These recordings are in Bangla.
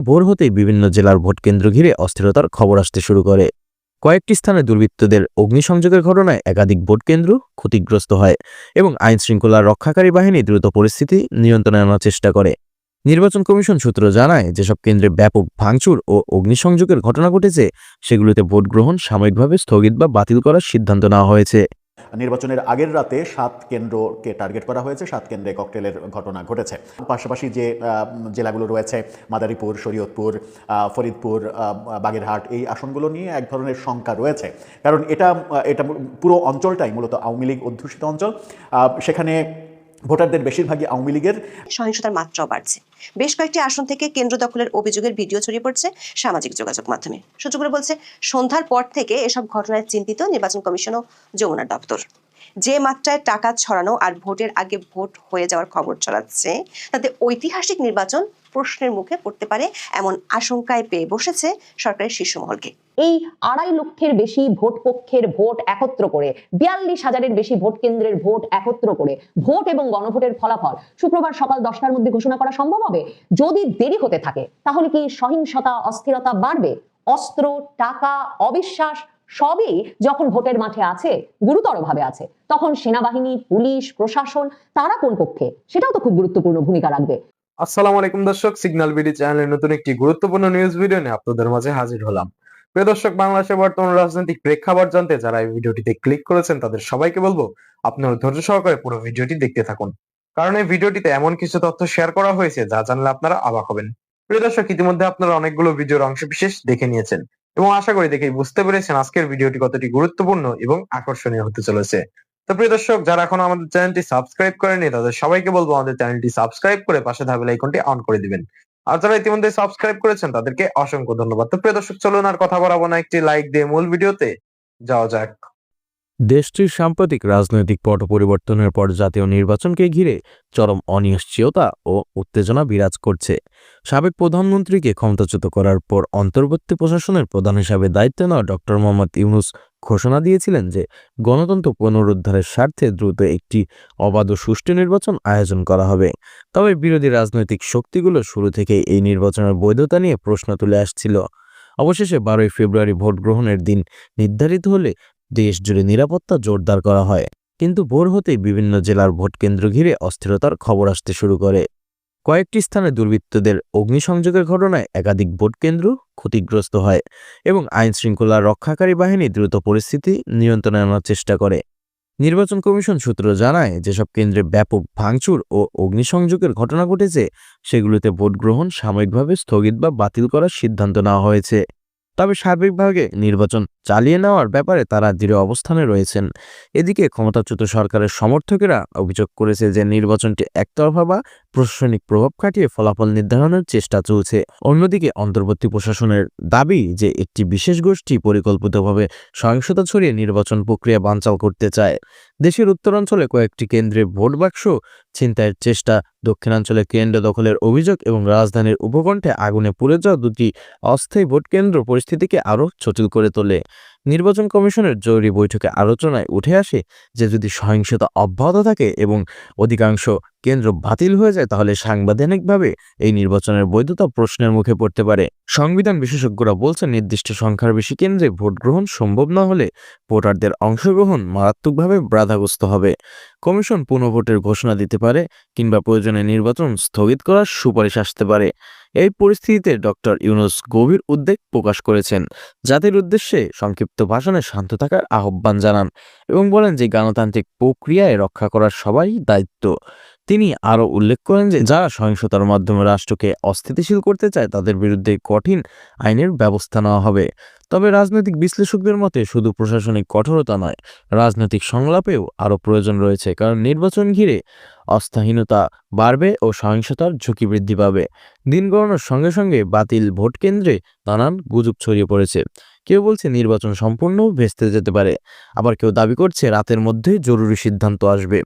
ভোর হতেই বিভিন্ন জেলার ভোট কেন্দ্র ঘিরে অস্থিরতার খবর আসতে শুরু করে। কয়েকটি স্থানে দুর্বৃত্তদের অগ্নিসংযোগের ঘটনায় একাধিক ভোট কেন্দ্র ক্ষতিগ্রস্ত হয় এবং আইন শৃঙ্খলা রক্ষাকারী বাহিনী দ্রুত পরিস্থিতি নিয়ন্ত্রণে আনার চেষ্টা করে। নির্বাচন কমিশন সূত্র জানায়, যেসব কেন্দ্রে ব্যাপক ভাঙচুর ও অগ্নিসংযোগের ঘটনা ঘটেছে সেগুলোতে ভোট গ্রহণ সাময়িকভাবে স্থগিত বা বাতিল করার সিদ্ধান্ত নেওয়া হয়েছে। নির্বাচনের আগের রাতে ৭ কেন্দ্রকে টার্গেট করা হয়েছে, ৭ কেন্দ্রে ককটেলের ঘটনা ঘটেছে। পাশাপাশি যে জেলাগুলো রয়েছে মাদারীপুর, শরীয়তপুর, ফরিদপুর, বাগেরহাট, এই আসনগুলো নিয়ে এক ধরনের শঙ্কা রয়েছে, কারণ এটা পুরো অঞ্চলটাই মূলত আওয়ামী লীগ অধ্যুষিত অঞ্চল। সেখানে ভোটারদের বেশিরভাগই আওয়ামী লীগের। সহিংসতার মাত্রাও বাড়ছে। বেশ কয়েকটি আসন থেকে কেন্দ্র দখলের অভিযোগের ভিডিও ছড়িয়ে পড়ছে সামাজিক যোগাযোগ মাধ্যমে। সূত্রগুলো বলছে, সন্ধ্যার পর থেকে এসব ঘটনায় চিন্তিত নির্বাচন কমিশন ও যমুনার দপ্তর। যে মাত্রায় টাকা ছড়ানো আর ভোটের আগে ভোট হয়ে যাওয়ার খবর ছড়াচ্ছে, তাতে ঐতিহাসিক নির্বাচন প্রশ্নের মুখে পড়তে পারে এমন আশঙ্কায় পেয়ে বসেছে সরকারের শীর্ষ মহলকে। এই 2.5 লক্ষের বেশি ভোট পক্ষের ভোট একত্র করে 42,000-এর বেশি ভোট কেন্দ্রের ভোট একত্র করে ভোট এবং গণভোটের ফলাফল শুক্রবার সকাল 10টার মধ্যে ঘোষণা করা সম্ভব হবে। যদি দেরি হতে থাকে তাহলে কি সহিংসতা, অস্থিরতা বাড়বে? অস্ত্র, টাকা, অবিশ্বাস সবই যখন ভোটের মাঠে আছে, গুরুতরভাবে আছে, তখন সেনাবাহিনী, পুলিশ, প্রশাসন তারা কোন পক্ষে, সেটাও তো খুব গুরুত্বপূর্ণ ভূমিকা রাখবে। আসসালামু আলাইকুম দর্শক, সিগন্যাল বিডি চ্যানেলের নতুন একটি গুরুত্বপূর্ণ নিউজ ভিডিও নিয়ে আপনাদের মাঝে হাজির হলাম। প্রিয় দর্শক, বাংলাদেশের বর্তমান রাজনৈতিক প্রেক্ষাপট জানতে যারা এই ভিডিওটিতে ক্লিক করেছেন তাদের সবাইকে বলবো আপনারা ধৈর্য সহকারে পুরো ভিডিওটি দেখতে থাকুন, কারণ এই ভিডিওটিতে এমন কিছু তথ্য শেয়ার করা হয়েছে যা জানলে আপনারা অবাক হবেন। প্রিয় দর্শক, ইতিমধ্যে আপনারা অনেকগুলো ভিডিওর অংশ বিশেষ দেখে নিয়েছেন এবং আশা করি দেখেই বুঝতে পেরেছেন আজকের ভিডিওটি কতটি গুরুত্বপূর্ণ এবং আকর্ষণীয় হতে চলেছে। তো প্রিয় দর্শক, যারা এখনো আমাদের চ্যানেলটি সাবস্ক্রাইব করেনি তাদের সবাইকে বলবো আমাদের চ্যানেলটি সাবস্ক্রাইব করে পাশে থাকা বেল আইকনটি অন করে দিবেন। আর যারা ইতিমধ্যে সাবস্ক্রাইব করেছেন তাদেরকে অসংখ্য ধন্যবাদ। তো প্রিয় দর্শক, চলুন আর কথা বাড়াবো না, একটি লাইক দিয়ে মূল ভিডিওতে যাওয়া যাক। দেশটির সাম্প্রতিক রাজনৈতিক পট পরিবর্তনের পর জাতীয় নির্বাচনকে ঘিরে চরম অনিশ্চয়তা ও উত্তেজনা বিরাজ করছে। সাবেক প্রধানমন্ত্রীকে ক্ষমতাচ্যুত করার পর অন্তর্বর্তী প্রশাসনের প্রধান হিসাবে দায়িত্ব নেওয়া ডক্টর মোহাম্মদ ইউনূস ঘোষণা দিয়েছিলেন যে গণতন্ত্র পুনরুদ্ধারের স্বার্থে দ্রুত একটি অবাধ ও সুষ্ঠু নির্বাচন আয়োজন করা হবে। তবে বিরোধী রাজনৈতিক শক্তিগুলো শুরু থেকেই এই নির্বাচনের বৈধতা নিয়ে প্রশ্ন তুলে আসছিল। অবশেষে 12ই ফেব্রুয়ারি ভোট গ্রহণের দিন নির্ধারিত হলে দেশ জুড়ে নিরাপত্তা জোরদার করা হয়, কিন্তু ভোর হতেই বিভিন্ন জেলার ভোট কেন্দ্র ঘিরে অস্থিরতার খবর আসতে শুরু করে। কয়েকটি স্থানে দুর্বৃত্তদের অগ্নিসংযোগের ঘটনায় একাধিক ভোট কেন্দ্র ক্ষতিগ্রস্ত হয় এবং আইন শৃঙ্খলা রক্ষাকারী বাহিনী দ্রুত পরিস্থিতি নিয়ন্ত্রণে আনার চেষ্টা করে। নির্বাচন কমিশন সূত্র জানায়, যেসব কেন্দ্রে ব্যাপক ভাঙচুর ও অগ্নিসংযোগের ঘটনা ঘটেছে সেগুলোতে ভোট গ্রহণ সাময়িকভাবে স্থগিত বা বাতিল করার সিদ্ধান্ত নেওয়া হয়েছে। তবে সার্বিকভাবে নির্বাচন চালিয়ে নেওয়ার ব্যাপারে তারা দৃঢ় অবস্থানে রয়েছেন। এদিকে ক্ষমতাচ্যুত সরকারের সমর্থকেরা অভিযোগ করেছে যে নির্বাচনটি একতরফা বা প্রশাসনিক প্রভাব খাটিয়ে ফলাফল নির্ধারণের চেষ্টা চলছে। অন্যদিকে অন্তর্বর্তী প্রশাসনের দাবি যে একটি বিশেষ গোষ্ঠী পরিকল্পিতভাবে সহিংসতা ছড়িয়ে নির্বাচন প্রক্রিয়া বানচাল করতে চায়। দেশের উত্তরাঞ্চলে কয়েকটি কেন্দ্রে ভোট বাক্স ছিনতাইয়ের চেষ্টা, দক্ষিণাঞ্চলে কেন্দ্র দখলের অভিযোগ এবং রাজধানীর উপকণ্ঠে আগুনে পুড়ে যাওয়া দুটি অস্থায়ী ভোট কেন্দ্র পরিস্থিতিকে আরও জটিল করে তোলে। নির্বাচন কমিশনের জরুরি বৈঠকে আলোচনায় উঠে আসে যে যদি সহিংসতা অব্যাহত থাকে এবং অধিকাংশ কেন্দ্র বাতিল হয়ে যায় তাহলে সাংবিধানিকভাবে এই নির্বাচনের বৈধতা প্রশ্নের মুখে পড়তে পারে। সংবিধান বিশেষজ্ঞরা বলছেন, নির্দিষ্ট সংখ্যার বেশি কেন্দ্রে ভোট গ্রহণ সম্ভব না হলে ভোটারদের অংশগ্রহণ মারাত্মকভাবে বাধাগ্রস্ত হবে। কমিশন পুনঃভোটের ঘোষণা দিতে পারে কিংবা প্রয়োজনে নির্বাচন স্থগিত করার সুপারিশ আসতে পারে। এই পরিস্থিতিতে ডক্টর ইউনূস গভীর উদ্বেগ প্রকাশ করেছেন, জাতির উদ্দেশ্যে সংক্ষিপ্ত ভাষণে শান্ত থাকার আহ্বান জানান এবং বলেন যে গণতান্ত্রিক প্রক্রিয়ায় রক্ষা করার সবাই দায়িত্ব। তিনি আরও উল্লেখ করেন যে যারা সহিংসতার মাধ্যমে রাষ্ট্রকে অস্থিতিশীল করতে চায় তাদের বিরুদ্ধে কঠিন আইনের ব্যবস্থা নেওয়া হবে। তবে রাজনৈতিক বিশ্লেষকদের মতে শুধু প্রশাসনিক কঠোরতা নয়, রাজনৈতিক সংলাপেও আরও প্রয়োজন রয়েছে, কারণ নির্বাচন ঘিরে অস্থাহীনতা বাড়বে ও সহিংসতার ঝুঁকি বৃদ্ধি পাবে। দিন গণনার সঙ্গে সঙ্গে বাতিল ভোট কেন্দ্রে নানান গুজব ছড়িয়ে পড়েছে। কেউ বলছে নির্বাচন সম্পূর্ণ ভেস্তে যেতে পারে, আবার কেউ দাবি করছে রাতের মধ্যেই জরুরি সিদ্ধান্ত আসবে।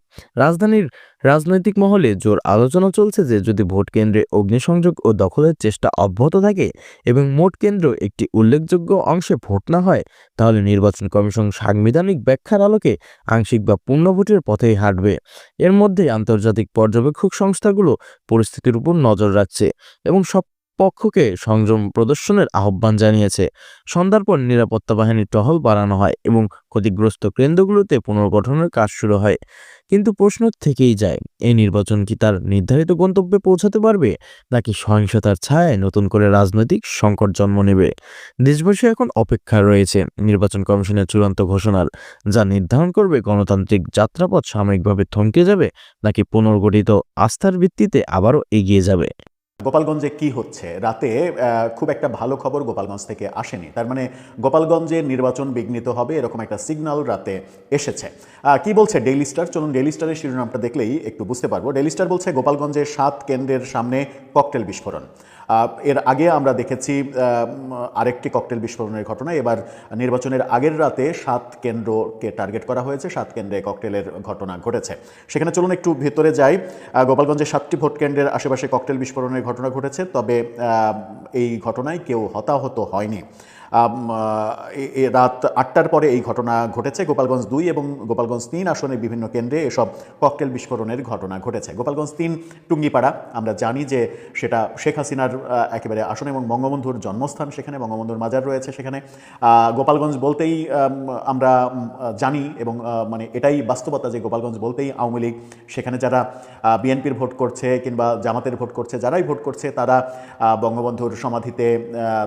রাজধানীর রাজনৈতিক মহলে জোর আলোচনা চলছে যে যদি ভোট কেন্দ্রে অগ্নিসংযোগ ও দখলের চেষ্টা অব্যাহত থাকে এবং মোট কেন্দ্র একটি উল্লেখযোগ্য অংশে ভোট না হয় তাহলে নির্বাচন কমিশন সাংবিধানিক ব্যাখ্যার আলোকে আংশিক বা পূর্ণ ভোটের পথেই হাঁটবে। এর মধ্যে আন্তর্জাতিক পর্যবেক্ষক সংস্থাগুলো পরিস্থিতির উপর নজর রাখছে এবং সব পক্ষকে সংযম প্রদর্শনের আহ্বান জানিয়েছে। সন্ধ্যার পর নিরাপত্তা বাহিনীর টহল বাড়ানো হয় এবং ক্ষতিগ্রস্ত কেন্দ্রগুলোতে পুনর্গঠনের কাজ শুরু হয়। কিন্তু প্রশ্ন থেকেই যায়, এই নির্বাচন কি তার নির্ধারিত গন্তব্যে পৌঁছাতে পারবে, নাকি সহিংসতার ছায়ায় নতুন করে রাজনৈতিক সংকট জন্ম নেবে? দেশবাসী এখন অপেক্ষায় রয়েছে নির্বাচন কমিশনের চূড়ান্ত ঘোষণার, যা নির্ধারণ করবে গণতান্ত্রিক যাত্রাপথ সাময়িকভাবে থমকে যাবে নাকি পুনর্গঠিত আস্থার ভিত্তিতে আবারও এগিয়ে যাবে। গোপালগঞ্জে কি হচ্ছে? রাতে খুব একটা ভালো খবর গোপালগঞ্জ থেকে আসেনি। তার মানে গোপালগঞ্জের নির্বাচন বিঘ্নিত হবে এরকম একটা সিগন্যাল রাতে এসেছে। কি বলছে ডেইলি স্টার? চলুন ডেইলি স্টারের শিরোনামটা দেখলেই একটু বুঝতে পারবো। ডেইলি স্টার বলছে গোপালগঞ্জে 7 কেন্দ্রের সামনে ককটেল বিস্ফোরণ। এর আগে আমরা দেখেছি আরেকটি ককটেল বিস্ফোরণের ঘটনা। এবার নির্বাচনের আগের রাতে 7 কেন্দ্রকে টার্গেট করা হয়েছে, 7 কেন্দ্রে ককটেলের ঘটনা ঘটেছে। সেখানে চলুন একটু ভেতরে যাই। গোপালগঞ্জে 7টি ভোট কেন্দ্রের আশেপাশে ককটেল বিস্ফোরণের ঘটনা ঘটেছে, তবে এই ঘটনায় কেউ হতাহত হয়নি। রাত 8টার পরে এই ঘটনা ঘটেছে। গোপালগঞ্জ 2 এবং গোপালগঞ্জ 3 আসনের বিভিন্ন কেন্দ্রে এসব ককটেল বিস্ফোরণের ঘটনা ঘটেছে। গোপালগঞ্জ 3 টুঙ্গিপাড়া, আমরা জানি যে সেটা শেখ হাসিনার একেবারে আসন এবং বঙ্গবন্ধুর জন্মস্থান, সেখানে বঙ্গবন্ধুর মাজার রয়েছে সেখানে। গোপালগঞ্জ বলতেই আমরা জানি এবং মানে এটাই বাস্তবতা যে গোপালগঞ্জ বলতেই আওয়ামী লীগ। সেখানে যারা বিএনপির ভোট করছে কিংবা জামাতের ভোট করছে, যারাই ভোট করছে তারা বঙ্গবন্ধুর সমাধিতে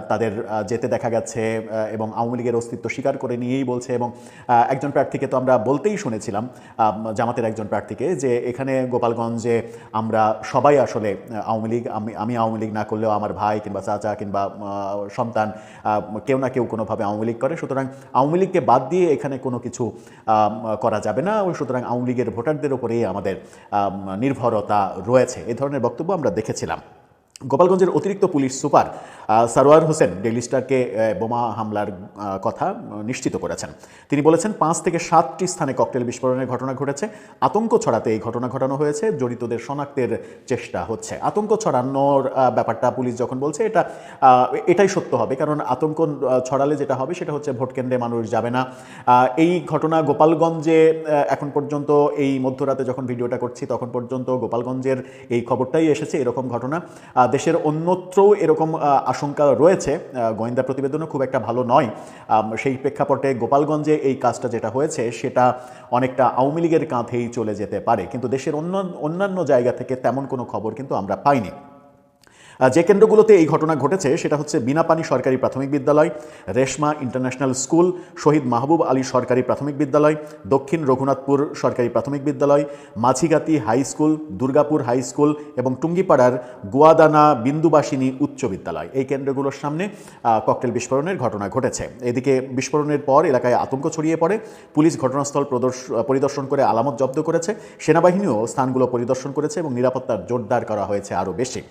তাদের যেতে দেখা গেছে এবং আওয়ামী লীগের অস্তিত্ব স্বীকার করে নিয়েই বলছে। এবং একজন প্রার্থীকে তো আমরা বলতেই শুনেছিলাম, জামাতের একজন প্রার্থীকে, যে এখানে গোপালগঞ্জে আমরা সবাই আসলে আওয়ামী লীগ, আমি আওয়ামী লীগ না করলেও আমার ভাই কিংবা চাচা কিংবা সন্তান কেউ না কেউ কোনোভাবে আওয়ামী লীগ করে, সুতরাং আওয়ামী লীগকে বাদ দিয়ে এখানে কোনো কিছু করা যাবে না, সুতরাং আওয়ামী লীগের ভোটারদের উপরেই আমাদের নির্ভরতা রয়েছে। এই ধরনের বক্তব্য আমরা দেখেছিলাম। গোপালগঞ্জের অতিরিক্ত police super Sarwar Hossain daily স্টারকে বোমা হামলার কথা নিশ্চিত করেছেন। তিনি বলেছেন 5 থেকে 7টি স্থানে ককটেল বিস্ফোরণের ঘটনা ঘটেছে। আতঙ্ক ছড়াতে এই ঘটনা ঘটানো হয়েছে, জড়িতদের শনাক্তের চেষ্টা হচ্ছে। আতঙ্ক ছড়ানোর ব্যাপারটা পুলিশ যখন বলছে এটাই সত্য হবে, কারণ আতঙ্ক ছড়ালে যেটা হবে সেটা হচ্ছে ভোট কেন্দ্রে মানুষ যাবে না। এই ঘটনা গোপালগঞ্জে এখন পর্যন্ত, এই মধ্যরাতে যখন ভিডিওটা করছি তখন পর্যন্ত গোপালগঞ্জের এই খবরটাই এসেছে, এরকম ঘটনা। দেশের অন্যত্রও এরকম আশঙ্কা রয়েছে, গোয়েন্দা প্রতিবেদনও খুব একটা ভালো নয়। সেই প্রেক্ষাপটে গোপালগঞ্জে এই কাজটা যেটা হয়েছে সেটা অনেকটা আওয়ামী লীগের কাঁধেই চলে যেতে পারে, কিন্তু দেশের অন্যান্য জায়গা থেকে তেমন কোনো খবর কিন্তু আমরা পাইনি। যে কেন্দ্রগুলোতে এই ঘটনা ঘটেছে সেটা হচ্ছে বিনাপানি সরকারি প্রাথমিক বিদ্যালয়, রেশমা ইন্টারন্যাশনাল স্কুল, শহীদ মাহবুব আলী সরকারি প্রাথমিক বিদ্যালয়, দক্ষিণ রঘুনাথপুর সরকারি প্রাথমিক বিদ্যালয়, Majhigati high school, Durgapur high school এবং টুঙ্গিপাড়ার গোয়াদানা বিন্দুবাসিনী উচ্চ বিদ্যালয়। এই কেন্দ্রগুলোর সামনে ককটেল বিস্ফোরণের ঘটনা ঘটেছে। এদিকে বিস্ফোরণের পর এলাকায় আতঙ্ক ছড়িয়ে পড়ে। পুলিশ ঘটনাস্থল পরিদর্শন করে আলামত জব্দ করেছে। সেনাবাহিনীও স্থানগুলো পরিদর্শন করেছে এবং নিরাপত্তা জোরদার করা হয়েছে আরও বেশি।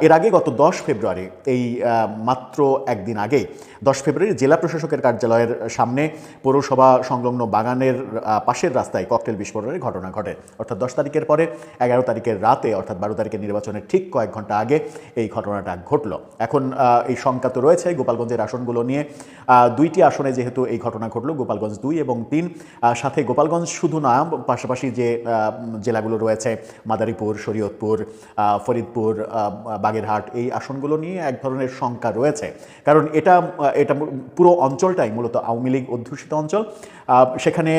এর আগে গত 10 ফেব্রুয়ারি, এই মাত্র একদিন আগে 10 ফেব্রুয়ারি জেলা প্রশাসকের কার্যালয়ের সামনে পৌরসভা সংলগ্ন বাগানের পাশের রাস্তায় ককটেল বিস্ফোরণের ঘটনা ঘটে। অর্থাৎ 10 তারিখের পরে 11 তারিখের রাতে, অর্থাৎ 12 তারিখের নির্বাচনের ঠিক কয়েক ঘন্টা আগে এই ঘটনাটা ঘটল। এখন এই শঙ্কা তো রয়েছে গোপালগঞ্জের আসনগুলো নিয়ে। 2টি আসনে যেহেতু এই ঘটনা ঘটল, গোপালগঞ্জ 2 এবং 3, সাথে গোপালগঞ্জ শুধু না, পাশাপাশি যে জেলাগুলো রয়েছে মাদারীপুর, শরীয়তপুর, ফরিদপুর, বাগেরহাট, এই আসনগুলো নিয়ে এক ধরনের শঙ্কা রয়েছে, কারণ এটা পুরো অঞ্চলটাই মূলত আওয়ামী লীগ অধ্যুষিত অঞ্চল। সেখানে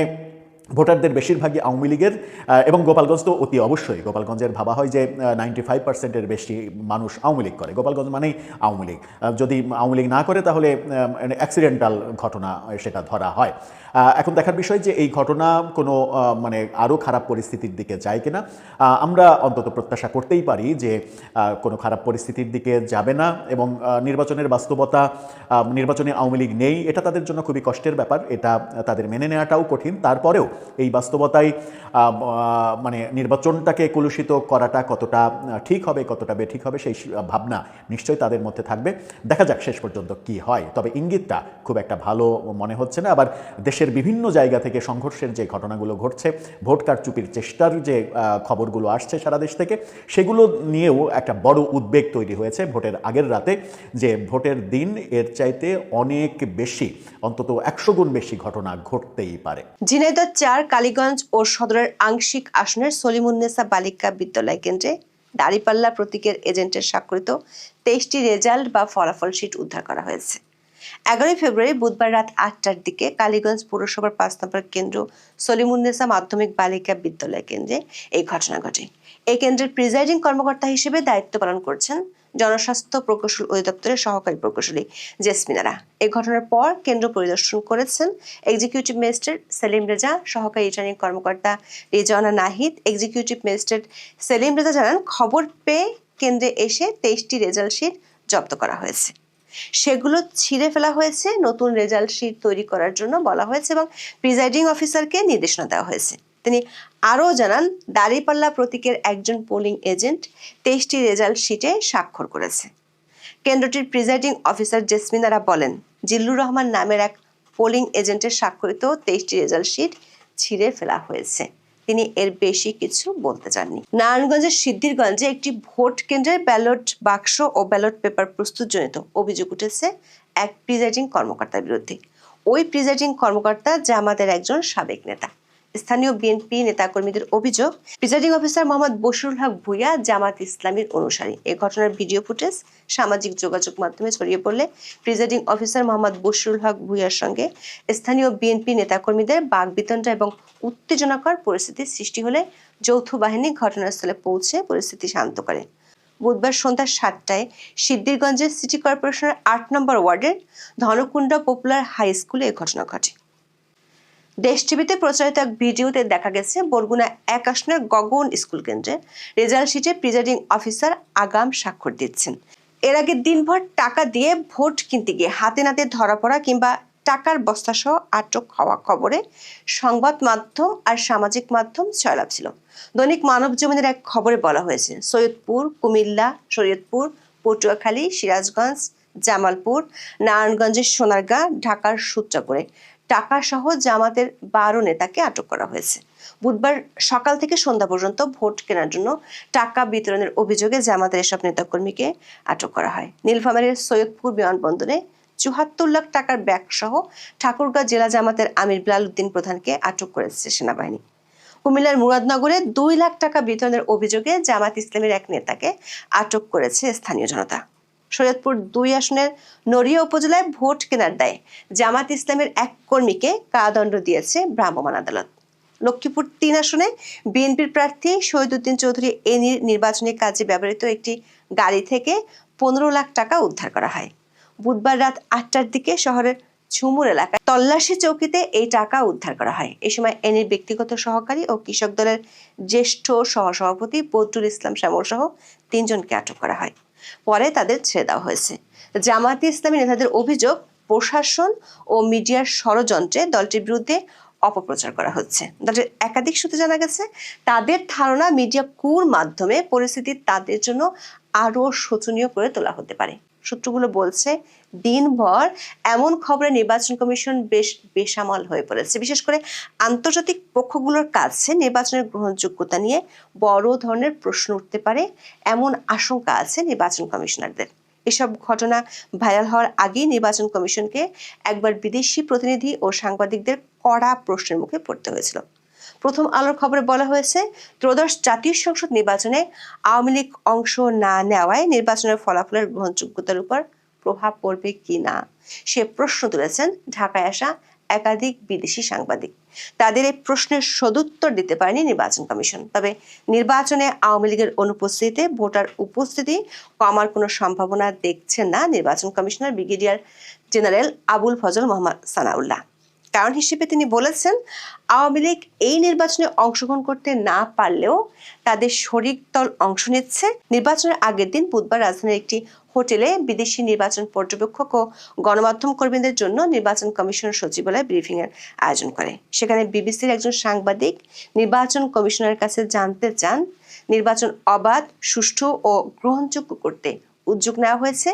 ভোটারদের বেশিরভাগই আওয়ামী লীগের, এবং গোপালগঞ্জ তো অতি অবশ্যই, গোপালগঞ্জের ভাবা হয় যে 95%-এর বেশি মানুষ আওয়ামী লীগ করে। গোপালগঞ্জ মানেই আওয়ামী লীগ। যদি আওয়ামী লীগ না করে তাহলে অ্যাক্সিডেন্টাল ঘটনা সেটা ধরা হয়। এখন দেখার বিষয় যে এই ঘটনা কোনো মানে আরও খারাপ পরিস্থিতির দিকে যায় কিনা। আমরা অন্তত প্রত্যাশা করতেই পারি যে কোনো খারাপ পরিস্থিতির দিকে যাবে না, এবং নির্বাচনের বাস্তবতা, নির্বাচনে আওয়ামী লীগ নেই, এটা তাদের জন্য খুবই কষ্টের ব্যাপার, এটা তাদের মেনে নেওয়াটাও কঠিন। তারপরেও এই বাস্তবতায় মানে নির্বাচনটাকে কলুষিত করাটা কতটা ঠিক হবে, কতটা বেঠিক হবে, সেই ভাবনা নিশ্চয়ই তাদের মধ্যে থাকবে। দেখা যাক শেষ পর্যন্ত কি হয়। তবে ইঙ্গিতটা খুব একটা ভালো মনে হচ্ছে না। আবার দেশের বিভিন্ন জায়গা থেকে সংঘর্ষের যে ঘটনাগুলো ঘটছে, ভোট কারচুপির চেষ্টার যে খবরগুলো আসছে সারা দেশ থেকে, সেগুলো নিয়েও একটা বড় উদ্বেগ তৈরি হয়েছে ভোটের আগের রাতে, যে ভোটের দিন এর চাইতে অনেক বেশি, অন্তত 100 গুণ বেশি ঘটনা ঘটতেই পারে। ঝিনাইদহ 4 কালীগঞ্জ ও সদরের আংশিক আসনের সলিমুন্নেসা বালিকা বিদ্যালয় কেন্দ্রে দাঁড়িপাল্লা প্রতীকের এজেন্টের স্বাক্ষরিত 23টি রেজাল্ট বা ফলাফল শিট উদ্ধার করা হয়েছে। 11 ফেব্রুয়ারি বুধবার রাত 8টার দিকে কালীগঞ্জ পৌরসভার 5 নম্বর কেন্দ্র সলিমুন্নেসা মাধ্যমিক বালিকা বিদ্যালয় কেন্দ্রে এই ঘটনা ঘটে। এই কেন্দ্রের প্রিজাইডিং কর্মকর্তা হিসেবে দায়িত্ব পালন করছেন জনস্বাস্থ্য প্রকৌশল অধিদপ্তরের সহকারী প্রকৌশলী জেসমিনারা। এই ঘটনার পর কেন্দ্র পরিদর্শন করেছেন এক্সিকিউটিভ ম্যাজিস্ট্রেট সেলিম রেজা, সহকারী রিটার্নিং কর্মকর্তা রিজওয়ানা নাহিদ। এক্সিকিউটিভ ম্যাজিস্ট্রেট সেলিম রেজা জানান, খবর পেয়ে কেন্দ্রে এসে 23টি রেজাল্ট শিট জব্দ করা হয়েছে। সেগুলো ছিঁড়ে ফেলা হয়েছে, নতুন রেজাল্ট শিট তৈরি করার জন্য বলা হয়েছে এবং প্রিজাইডিং অফিসারকে নির্দেশনা দেওয়া হয়েছে। তিনি আরও জানান, দাঁড়িপাল্লা প্রতীকের একজন পোলিং এজেন্ট 23টি রেজাল্ট শিটে স্বাক্ষর করেছে। কেন্দ্রটির প্রিজাইডিং অফিসার জেসমিনারা বলেন, জিল্লুর রহমান নামের এক পোলিং এজেন্টের স্বাক্ষরিত 23টি রেজাল্ট শিট ছিঁড়ে ফেলা হয়েছে। তিনি এর বেশি কিছু বলতে চাননি। নারায়ণগঞ্জের সিদ্ধিরগঞ্জে একটি ভোট কেন্দ্রের ব্যালট বাক্স ও ব্যালট পেপার প্রস্তুতজনিত অভিযোগ উঠেছে এক প্রিজাইডিং কর্মকর্তার বিরুদ্ধে। ওই প্রিজাইডিং কর্মকর্তা জামাতের একজন সাবেক নেতা। স্থানীয় বিএনপি নেতাকর্মীদের অভিযোগ, প্রিজাইডিং অফিসার মোহাম্মদ বশিরুল হক ভূঁইয়া জামাত ইসলামীর অনুসারী। এই ঘটনার ভিডিও ফুটেজ সামাজিক যোগাযোগ মাধ্যমে ছড়িয়ে পড়লে প্রিজাইডিং অফিসার মোহাম্মদ বশিরুল হক ভূঁইয়ার সঙ্গে স্থানীয় বিএনপি নেতাকর্মীদের বাকবিতণ্ডা এবং উত্তেজনাকর পরিস্থিতির সৃষ্টি হলে যৌথ বাহিনী ঘটনাস্থলে পৌঁছে পরিস্থিতি শান্ত করে। বুধবার সন্ধ্যা 7টায় সিদ্ধিরগঞ্জের সিটি কর্পোরেশনের 8 নম্বর ওয়ার্ডের ধনকুণ্ডা পপুলার হাই স্কুলে এই ঘটনা ঘটে। দেশ টিভিতে প্রচারিত এক ভিডিওতে দেখা গেছে বরগুনা 1 আসনের গগন স্কুল কেন্দ্রে রেজাল্ট শিটে প্রিজাইডিং অফিসার আগাম স্বাক্ষর দিচ্ছেন। এর আগে দিনভর টাকা দিয়ে ভোট কিনতে গিয়ে হাতে নাতে ধরা পড়া কিংবা টাকার বস্তাসহ আটক হওয়া খবরে সংবাদ মাধ্যম আর সামাজিক মাধ্যম ছয়লাভ ছিল। দৈনিক মানব জমিনের এক খবরে বলা হয়েছে, সৈয়দপুর, কুমিল্লা, শরীয়তপুর, পটুয়াখালী, সিরাজগঞ্জ, জামালপুর, নারায়ণগঞ্জের সোনারগাঁ, ঢাকার সূত্রাপুরে টাকা সহ জামাতের 12 নেতাকে আটক করা হয়েছে। বুধবার সকাল থেকে সন্ধ্যা পর্যন্ত ভোট কেনার জন্য টাকা বিতরণের অভিযোগে জামাতের এসব নেতাকর্মীকে আটক করা হয়। নীলফামারীর সৈয়দপুর বিমানবন্দরে 74 লাখ টাকার ব্যাগ সহ ঠাকুরগাঁও জেলা জামাতের আমির বিলাল উদ্দিন প্রধানকে আটক করেছে সেনাবাহিনী। কুমিল্লার মুরাদনগরে 2 লাখ টাকা বিতরণের অভিযোগে জামাত ইসলামের এক নেতাকে আটক করেছে স্থানীয় জনতা। শরীয়তপুর 2 আসনের নড়িয়া উপজেলায় ভোট কেনার দায়ে জামাত ইসলামের এক কর্মীকে কারাদণ্ড দিয়েছে ভ্রাম্যমাণ আদালত। লক্ষ্মীপুর 3 আসনে বিএনপির প্রার্থী শহীদউদ্দিন চৌধুরী এনির নির্বাচনী কাজে ব্যবহৃত একটি গাড়ি থেকে 15 লাখ টাকা উদ্ধার করা হয়। বুধবার রাত 8টার দিকে শহরের ঝুমুর এলাকায় তল্লাশি চৌকিতে এই টাকা উদ্ধার করা হয়। এই সময় এনির ব্যক্তিগত সহকারী ও কৃষক দলের জ্যেষ্ঠ সহসভাপতি বদরুল ইসলাম শ্যামল সহ 3 জনকে আটক করা হয়। পরে তাদের ছেড়ে দেওয়া হয়েছে। জামায়াতে ইসলামী নেতাদের অভিযোগ, প্রশাসন ও মিডিয়ার ষড়যন্ত্রে দলটির বিরুদ্ধে অপপ্রচার করা হচ্ছে। দলের একাধিক সূত্রে জানা গেছে, তাদের ধারণা মিডিয়া কুর মাধ্যমে পরিস্থিতি তাদের জন্য আরো শোচনীয় করে তোলা হতে পারে। সূত্রগুলো বলছে, দিনভর এমন খবরে নির্বাচন কমিশন বেশ বেসামাল হয়ে পড়েছে। বিশেষ করে আন্তর্জাতিক পক্ষগুলোর কাছে নির্বাচনের গ্রহণযোগ্যতা নিয়ে বড় ধরনের প্রশ্ন উঠতে পারে এমন আশঙ্কা আছে নির্বাচন কমিশনারদের। এসব ঘটনা ভাইরাল হওয়ার আগেই নির্বাচন কমিশনকে একবার বিদেশি প্রতিনিধি ও সাংবাদিকদের কড়া প্রশ্নের মুখে পড়তে হয়েছিল। প্রথম আলোর খবরে বলা হয়েছে, ত্রয়োদশ জাতীয় সংসদ নির্বাচনে আওয়ামী লীগ অংশ না নেওয়ায় নির্বাচনের ফলাফলের গ্রহণযোগ্যতার উপর প্রভাব পড়বে কি না সে প্রশ্ন তুলেছেন ঢাকায় আসা একাধিক বিদেশি সাংবাদিক। তাদের এই প্রশ্নের সদুত্তর দিতে পারেনি নির্বাচন কমিশন। তবে নির্বাচনে আওয়ামী লীগের অনুপস্থিতিতে ভোটার উপস্থিতি কমার কোনো সম্ভাবনা দেখছেন না নির্বাচন commissioner brigadier general Abul Fazal Mohammad Sanaullah. কারণ হিসেবে তিনি বলেছেন, আওয়ামী লীগ এই নির্বাচনে অংশগ্রহণ করতে না পারলেও তাদের শরিক দল অংশ নিচ্ছে। নির্বাচনের আগের দিন বুধবার রাজধানীর একটি হোটেলে বিদেশি নির্বাচন পর্যবেক্ষক ও গণমাধ্যম কর্মীদের জন্য নির্বাচন কমিশন সচিবালয় ব্রিফিং এর আয়োজন করে। সেখানে বিবিসির একজন সাংবাদিক নির্বাচন কমিশনের কাছে জানতে চান, নির্বাচন অবাধ, সুষ্ঠু ও গ্রহণযোগ্য করতে উদ্যোগ নেওয়া হয়েছে,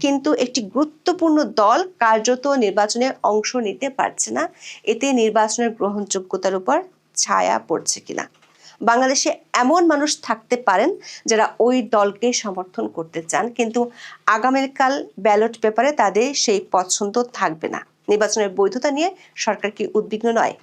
কিন্তু একটি গুরুত্বপূর্ণ দল কার্যত নির্বাচনে অংশ নিতে পারছে না, এতে নির্বাচনের গ্রহণযোগ্যতার উপর ছায়া পড়ছে কিনা। বাংলাদেশে এমন মানুষ থাকতে পারেন যারা ওই দলকে সমর্থন করতে চান, কিন্তু আগামীকাল ব্যালট পেপারে তাদের সেই পছন্দ থাকবে না। নির্বাচনের বৈধতা নিয়ে সরকার কি উদ্বিগ্ন নয়?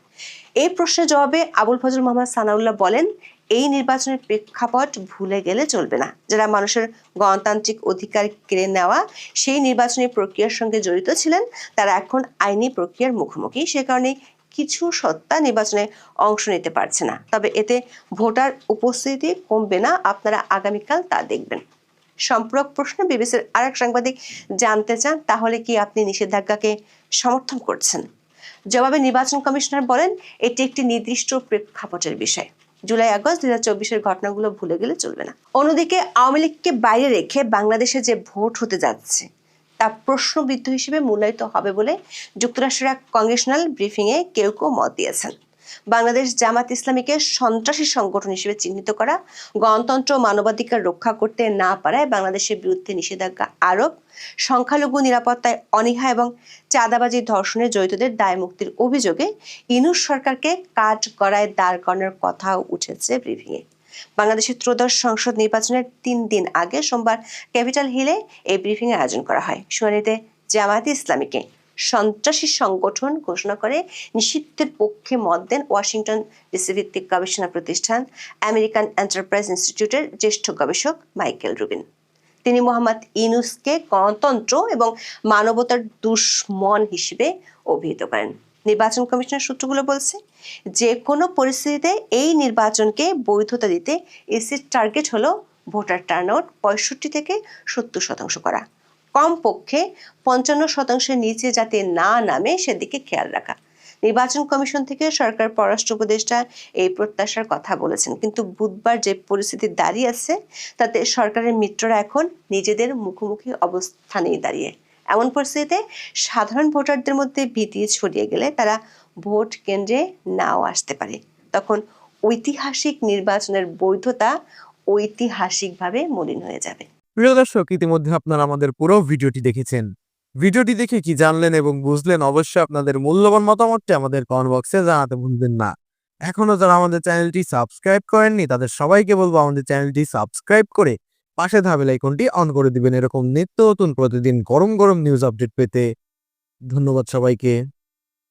এই প্রশ্নের জবাবে আবুল ফজল মোহাম্মদ সানাউল্লাহ বলেন, এই নির্বাচনের প্রেক্ষাপট ভুলে গেলে চলবে না। যারা মানুষের গণতান্ত্রিক অধিকার কেড়ে নেওয়া সেই নির্বাচনী প্রক্রিয়ার সঙ্গে জড়িত ছিলেন তারা এখন আইনি প্রক্রিয়ার মুখোমুখি। সে কারণে কিছু সত্তা নির্বাচনে অংশ নিতে পারছে না। তবে এতে ভোটার উপস্থিতি কমবে না, আপনারা আগামীকাল তা দেখবেন। সম্পূরক প্রশ্ন বিবিসির আরেক সাংবাদিক জানতে চান, তাহলে কি আপনি নিষেধাজ্ঞাকে সমর্থন করছেন? জবাবে নির্বাচন কমিশনার বলেন, এটি একটি নির্দিষ্ট প্রেক্ষাপটের বিষয়। জুলাই আগস্ট 2024-এর ঘটনাগুলো ভুলে গেলে চলবে না। অন্যদিকে আওয়ামী লীগকে বাইরে রেখে বাংলাদেশে যে ভোট হতে যাচ্ছে তা প্রশ্নবিদ্ধ হিসেবে মূল্যায়িত হবে বলে যুক্তরাষ্ট্রের এক কংগ্রেশনাল ব্রিফিংয়ে কেউ কেউ মত দিয়েছেন। বাংলাদেশ জামাত ইসলামীকে সন্ত্রাসী সংগঠন হিসেবে চিহ্নিত করা, গণতন্ত্র ও মানবাধিকার রক্ষা করতে না পারায় বাংলাদেশের বিরুদ্ধে নিষেধাজ্ঞা আরোপ, সংখ্যালঘু নিরাপত্তায় অনীহা এবং চাঁদাবাজি ধর্ষণে জড়িতদের দায় মুক্তির অভিযোগে ইউনূস সরকারকে কাঠগড়ায় দাঁড় করানোর কথাও উঠেছে ব্রিফিংয়ে। বাংলাদেশের ত্রয়োদশ সংসদ নির্বাচনের 3 দিন আগে সোমবার ক্যাপিটাল হিলে এই ব্রিফিং এর আয়োজন করা হয়। শুনানিতে জামায়াতে ইসলামীকে সন্ত্রাসী সংগঠন ঘোষণা করে নিষিদ্ধের পক্ষে মত দেন ওয়াশিংটন ডিসি ভিত্তিক গবেষণা প্রতিষ্ঠান আমেরিকান এন্টারপ্রাইজ ইনস্টিটিউটের জ্যেষ্ঠ গবেষক মাইকেল রুবিন। তিনি মোহাম্মদ ইউনূসকে গণতন্ত্র এবং মানবতার দুশ্মন হিসেবে অভিহিত করেন। নির্বাচন কমিশনের সূত্রগুলো বলছে, যে কোনো পরিস্থিতিতে এই নির্বাচনকে বৈধতা দিতে ইসির টার্গেট হলো ভোটার টার্নআউট 65 থেকে 70% করা, কমপক্ষে 55%-এর নিচে যাতে না নামে সেদিকে খেয়াল রাখা। নির্বাচন কমিশন থেকে সরকার পররাষ্ট্র উপদেষ্টা এই প্রত্যাশার কথা বলেছেন, কিন্তু বুধবার যে পরিস্থিতি দাঁড়িয়ে আছে তাতে সরকারের মিত্ররা এখন নিজেদের মুখোমুখি অবস্থানেই দাঁড়িয়ে। এমন পরিস্থিতিতে সাধারণ ভোটারদের মধ্যে ভীতি ছড়িয়ে গেলে তারা ভোট কেন্দ্রে নাও আসতে পারে। তখন ঐতিহাসিক নির্বাচনের বৈধতা ঐতিহাসিকভাবে মলিন হয়ে যাবে। প্রিয় দর্শক, ইতিমধ্যে আপনারা আমাদের পুরো ভিডিওটি দেখেছেন। ভিডিওটি দেখে কি জানলেন এবং বুঝলেন, অবশ্যই আপনাদের মূল্যবান মতামতটি আমাদের কমেন্ট বক্সে জানাতে ভুলবেন না। এখনো যারা আমাদের চ্যানেলটি সাবস্ক্রাইব করেননি তাদের সবাইকে বলবো আমাদের চ্যানেলটি সাবস্ক্রাইব করে পাশে থাকা বেল আইকনটি অন করে দিবেন এরকম নিত্য নতুন প্রতিদিন গরম গরম নিউজ আপডেট পেতে। ধন্যবাদ সবাইকে।